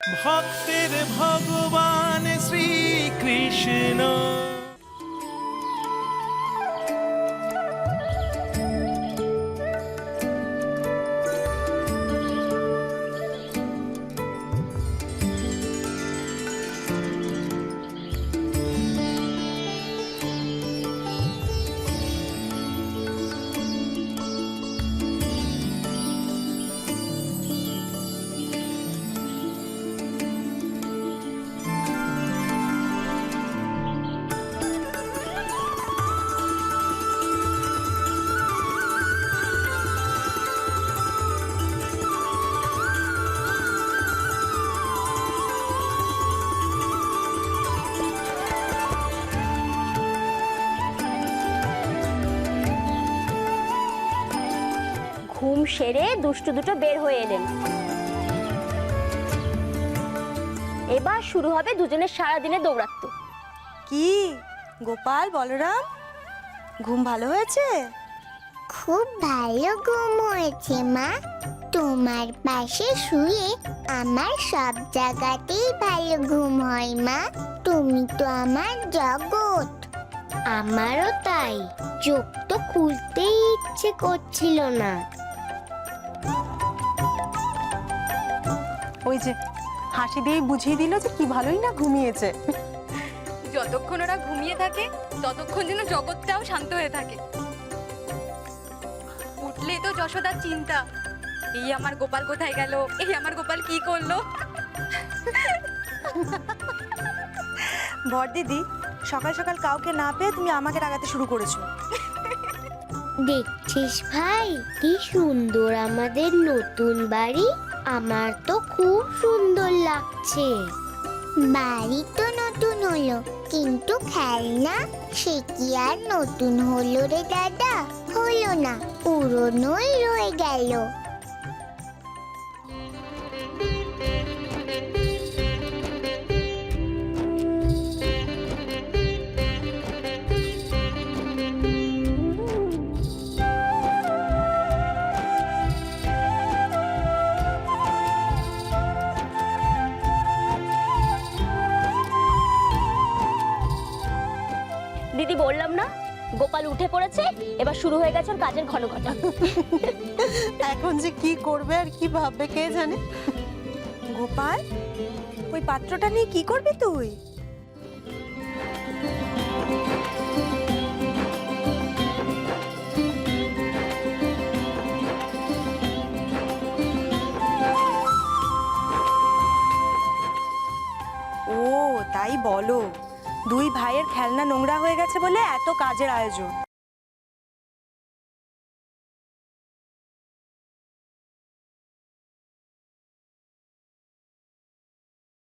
ভক্তের ভগবান শ্রীকৃষ্ণ। ঘুম সেরে দুষ্টু দুটো বের হয়ে এলেন। এবার শুরু হবে দুজনের সারাদিনে দৌরাত্ম্য। কি গোপাল বলরাম, ঘুম ভালো হয়েছে? খুব ভালো ঘুম হয়েছে মা। তোমার পাশে শুয়ে আমার সব জায়গাতেই ভালো ঘুম হয় মা। তুমি তো আমার জগৎ। আমারও তাই, চোখ তো খুলতেই ইচ্ছে করছিল না। ওই যে হাসি দিয়ে বুঝিয়ে দিল যে কি ভালোই না ঘুমিয়েছে। যতক্ষণ ওরা ঘুমিয়ে থাকে ততক্ষণ যেন জগৎটাও শান্ত হয়ে থাকে। উঠলেই তো যশোদার চিন্তা, এই আমার গোপাল কোথায় গেল, এই আমার গোপাল কি করলো। ভর দিদি, সকাল সকাল কাউকে না পেয়ে তুমি আমাকে রাগাতে শুরু করেছো। দেখছিস ভাই কি সুন্দর আমাদের নতুন বাড়ি। আমার তো খুব সুন্দর লাগছে। বাড়ি তো নতুন হলো, কিন্তু খেলনা সে কি আর নতুন হলো রে দাদা? হলো না, পুরনোই রয়ে গেল। দিদি বললাম না, গোপাল উঠে পড়েছে, এবার শুরু হয়ে গেছে ওর কাজের ঘন ঘটা। এখন যে কি করবে আর কি ভাববে কে জানে। গোপাল, ওই পাত্রটা নিয়ে কি করবি তুই? ও তাই বলো, দুই ভাইয়ের খেলনা নোংরা হয়ে গেছে বলে এত কাজের আয়োজন।